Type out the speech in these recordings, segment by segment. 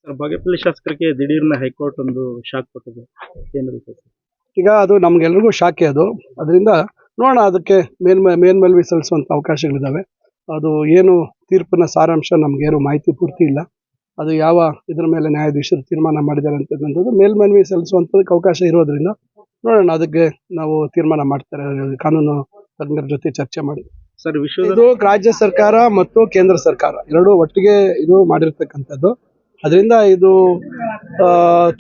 Sir, Bagepalli ಶಾಸಕರಿಗೆ ದಿಢೀರ್ನ high court ಒಂದು shock ಕೊಟ್ಟಿದೆ. ಏನು ವಿಷಯ ಸರ್? ಈಗ ಅದು ನಮ್ಗೆಲ್ರಿಗೂ ಶಾಕೆ ಅದು. ಅದರಿಂದ ನೋಡೋಣ, ಅದಕ್ಕೆ ಮೇಲ್ಮನವಿ ಸಲ್ಲಿಸುವಂಥ ಅವಕಾಶಗಳಿದ್ದಾವೆ. ಅದು ಏನು ತೀರ್ಪಿನ ಸಾರಾಂಶ ನಮಗೇನು ಮಾಹಿತಿ ಪೂರ್ತಿ ಇಲ್ಲ. ಅದು ಯಾವ ಇದ್ರ ಮೇಲೆ ನ್ಯಾಯಾಧೀಶರು ತೀರ್ಮಾನ ಮಾಡಿದ್ದಾರೆ ಅಂತಕ್ಕಂಥದ್ದು ಮೇಲ್ಮನವಿ ಸಲ್ಲಿಸುವಂಥದ್ದಕ್ಕೆ ಅವಕಾಶ ಇರೋದ್ರಿಂದ ನೋಡೋಣ, ಅದಕ್ಕೆ ನಾವು ತೀರ್ಮಾನ ಮಾಡ್ತಾರೆ ಕಾನೂನು ತಜ್ಞರ ಜೊತೆ ಚರ್ಚೆ ಮಾಡಿ. ಸರ್, ವಿಶ್ವದ ಇದು ರಾಜ್ಯ ಸರ್ಕಾರ ಮತ್ತು ಕೇಂದ್ರ ಸರ್ಕಾರ ಎರಡೂ ಒಟ್ಟಿಗೆ ಇದು ಮಾಡಿರ್ತಕ್ಕಂಥದ್ದು. ಅದರಿಂದ ಇದು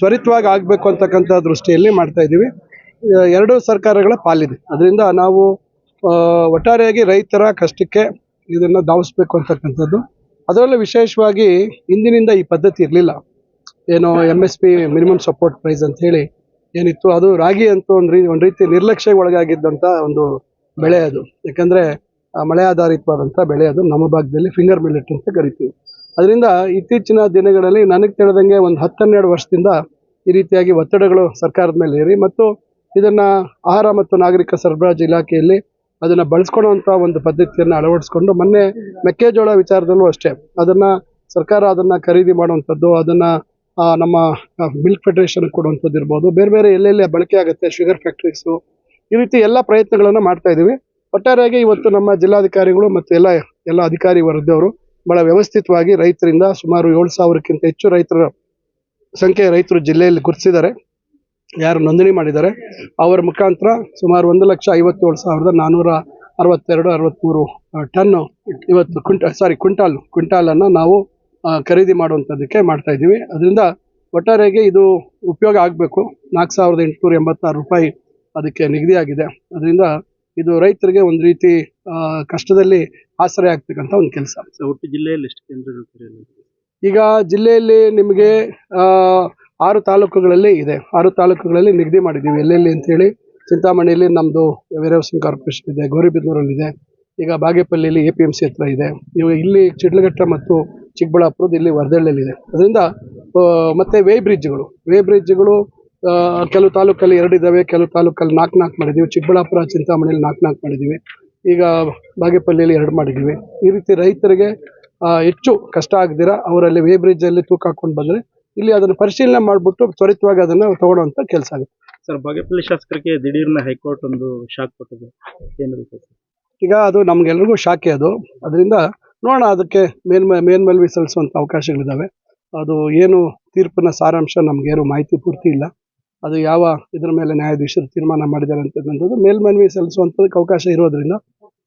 ತ್ವರಿತವಾಗಿ ಆಗಬೇಕು ಅಂತಕ್ಕಂಥ ದೃಷ್ಟಿಯಲ್ಲಿ ಮಾಡ್ತಾ ಇದ್ದೀವಿ. ಎರಡೂ ಸರ್ಕಾರಗಳ ಪಾಲಿದೆ. ಅದರಿಂದ ನಾವು ಒಟ್ಟಾರೆಯಾಗಿ ರೈತರ ಕಷ್ಟಕ್ಕೆ ಇದನ್ನು ಧಾವಿಸ್ಬೇಕು ಅಂತಕ್ಕಂಥದ್ದು. ಅದರಲ್ಲೂ ವಿಶೇಷವಾಗಿ ಇಂದಿನಿಂದ ಈ ಪದ್ಧತಿ ಇರಲಿಲ್ಲ. ಏನು MSP ಮಿನಿಮಮ್ ಸಪೋರ್ಟ್ ಪ್ರೈಸ್ ಅಂತ ಹೇಳಿ ಏನಿತ್ತು, ಅದು ರಾಗಿ ಅಂತೂ ಒಂದು ರೀತಿ ನಿರ್ಲಕ್ಷ್ಯಕ್ಕೆ ಒಳಗಾಗಿದ್ದಂಥ ಒಂದು ಬೆಳೆ ಅದು. ಯಾಕಂದರೆ ಮಳೆ ಆಧಾರಿತವಾದಂಥ ಬೆಳೆ ಅದು. ನಮ್ಮ ಭಾಗದಲ್ಲಿ ಫಿಂಗರ್ ಮಿಲೆಟ್ ಅಂತ ಕರಿತೀವಿ. ಅದರಿಂದ ಇತ್ತೀಚಿನ ದಿನಗಳಲ್ಲಿ ನನಗೆ ತಿಳಿದಂಗೆ ಒಂದು 10-12 ವರ್ಷದಿಂದ ಈ ರೀತಿಯಾಗಿ ಒತ್ತಡಗಳು ಸರ್ಕಾರದ ಮೇಲೆ ಏರಿ ಮತ್ತು ಇದನ್ನು ಆಹಾರ ಮತ್ತು ನಾಗರಿಕ ಸರಬರಾಜು ಇಲಾಖೆಯಲ್ಲಿ ಅದನ್ನು ಬಳಸ್ಕೊಳ್ಳುವಂಥ ಒಂದು ಪದ್ಧತಿಯನ್ನು ಅಳವಡಿಸ್ಕೊಂಡು ಮೊನ್ನೆ ಮೆಕ್ಕೆಜೋಳ ವಿಚಾರದಲ್ಲೂ ಅಷ್ಟೇ ಸರ್ಕಾರ ಅದನ್ನು ಖರೀದಿ ಮಾಡುವಂಥದ್ದು, ಅದನ್ನು ನಮ್ಮ ಮಿಲ್ಕ್ ಫೆಡರೇಷನ್ ಕೊಡುವಂಥದ್ದು ಇರ್ಬೋದು, ಬೇರೆ ಬೇರೆ ಎಲ್ಲೆಲ್ಲಿ ಬಳಕೆ ಆಗುತ್ತೆ, ಶುಗರ್ ಫ್ಯಾಕ್ಟ್ರೀಸು, ಈ ರೀತಿ ಎಲ್ಲ ಪ್ರಯತ್ನಗಳನ್ನು ಮಾಡ್ತಾ ಇದ್ದೀವಿ. ಒಟ್ಟಾರೆಯಾಗಿ ಇವತ್ತು ನಮ್ಮ ಜಿಲ್ಲಾಧಿಕಾರಿಗಳು ಮತ್ತು ಎಲ್ಲ ಅಧಿಕಾರಿ ವರ್ಗದವರು ಬಹಳ ವ್ಯವಸ್ಥಿತವಾಗಿ ರೈತರಿಂದ ಸುಮಾರು 7,000ಕ್ಕಿಂತ ಹೆಚ್ಚು ರೈತರು ಜಿಲ್ಲೆಯಲ್ಲಿ ಗುರುತಿಸಿದ್ದಾರೆ, ಯಾರು ನೋಂದಣಿ ಮಾಡಿದ್ದಾರೆ. ಅವರ ಮುಖಾಂತರ ಸುಮಾರು 1,57,462-63 ಟನ್ ಇವತ್ತು ಕ್ವಿಂಟಾಲನ್ನು ನಾವು ಖರೀದಿ ಮಾಡುವಂಥದ್ದಕ್ಕೆ ಮಾಡ್ತಾ ಇದ್ದೀವಿ. ಅದರಿಂದ ಒಟ್ಟಾರೆಯಾಗಿ ಇದು ಉಪಯೋಗ ಆಗಬೇಕು. 4,886 ರೂಪಾಯಿ ಅದಕ್ಕೆ ನಿಗದಿಯಾಗಿದೆ. ಅದರಿಂದ ಇದು ರೈತರಿಗೆ ಒಂದು ರೀತಿ ಕಷ್ಟದಲ್ಲಿ ಆಸರೆ ಆಗ್ತಕ್ಕಂಥ ಒಂದು ಕೆಲಸ. ಒಟ್ಟು ಜಿಲ್ಲೆಯಲ್ಲಿ ಎಷ್ಟು ಕೇಂದ್ರಗಳು ತೆರೆಯಲಾಗಿದೆ? ಈಗ ಜಿಲ್ಲೆಯಲ್ಲಿ ನಿಮಗೆ 6 ತಾಲೂಕುಗಳಲ್ಲಿ ಇದೆ. 6 ತಾಲೂಕುಗಳಲ್ಲಿ ನಿಗದಿ ಮಾಡಿದ್ದೀವಿ ಎಲ್ಲೆಲ್ಲಿ ಅಂತೇಳಿ. ಚಿಂತಾಮಣಿಯಲ್ಲಿ ನಮ್ಮದು ವೇರ್ ಹೌಸಿಂಗ್ ಕಾರ್ಪೊರೇಷನ್ ಇದೆ, ಗೌರಿಬಿದನೂರಲ್ಲಿದೆ, ಈಗ ಬಾಗೇಪಲ್ಲಿಯಲ್ಲಿ APMC ಹತ್ರ ಇದೆ, ಇಲ್ಲಿ ಶಿಡ್ಲಘಟ್ಟ ಮತ್ತು ಚಿಕ್ಕಬಳ್ಳಾಪುರದ ಇಲ್ಲಿ ವರ್ದಳ್ಳಿಯಲ್ಲಿದೆ. ಅದರಿಂದ ಮತ್ತು ವೇ ಬ್ರಿಡ್ಜ್ಗಳು ಕೆಲವು ತಾಲೂಕಲ್ಲಿ 2 ಇದ್ದಾವೆ, ಕೆಲವು ತಾಲೂಕಲ್ಲಿ 4 ಮಾಡಿದ್ದೀವಿ. ಚಿಕ್ಕಬಳ್ಳಾಪುರ ಚಿಂತಾಮಣಿಯಲ್ಲಿ 4 ಮಾಡಿದ್ದೀವಿ. ಈಗ ಬಾಗೇಪಲ್ಲಿಯಲ್ಲಿ 2 ಮಾಡಿದ್ದೀವಿ. ಈ ರೀತಿ ರೈತರಿಗೆ ಹೆಚ್ಚು ಕಷ್ಟ ಆಗದಿರ ಅವರಲ್ಲಿ ವೇ ಬ್ರಿಡ್ಜಲ್ಲಿ ತೂಕ ಹಾಕೊಂಡು ಬಂದರೆ ಇಲ್ಲಿ ಅದನ್ನು ಪರಿಶೀಲನೆ ಮಾಡಿಬಿಟ್ಟು ತ್ವರಿತವಾಗಿ ಅದನ್ನು ತಗೊಳ್ಳುವಂಥ ಕೆಲಸ ಆಗುತ್ತೆ. ಸರ್, ಬಾಗೇಪಲ್ಲಿ ಶಾಸಕರಿಗೆ ದಿಢೀರ್ನ ಹೈಕೋರ್ಟ್ ಒಂದು ಶಾಕ್ ಕೊಟ್ಟಿದೆ. ಏನು ವಿಷಯ ಸರ್? ಈಗ ಅದು ನಮ್ಗೆಲ್ರಿಗೂ ಶಾಕೆ ಅದು. ಅದರಿಂದ ನೋಡೋಣ, ಅದಕ್ಕೆ ಮೇಲ್ಮನವಿ ಸಲ್ಲಿಸುವಂಥ ಅವಕಾಶಗಳಿದ್ದಾವೆ. ಅದು ಏನು ತೀರ್ಪಿನ ಸಾರಾಂಶ ನಮಗೇನು ಮಾಹಿತಿ ಪೂರ್ತಿ ಇಲ್ಲ. ಅದು ಯಾವ ಇದ್ರ ಮೇಲೆ ನ್ಯಾಯಾಧೀಶರು ತೀರ್ಮಾನ ಮಾಡಿದ್ದಾರೆ ಅಂತಕ್ಕಂಥದ್ದು ಮೇಲ್ಮನವಿ ಸಲ್ಲಿಸುವಂಥದ್ದಕ್ಕೆ ಅವಕಾಶ ಇರೋದ್ರಿಂದ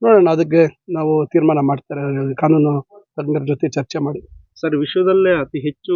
ನೋಡೋಣ, ಅದಕ್ಕೆ ನಾವು ತೀರ್ಮಾನ ಮಾಡ್ತಾರೆ ಕಾನೂನು ತಜ್ಞರ ಜೊತೆ ಚರ್ಚೆ ಮಾಡಿ. ಸರ್, ವಿಶ್ವದಲ್ಲೇ ಅತಿ ಹೆಚ್ಚು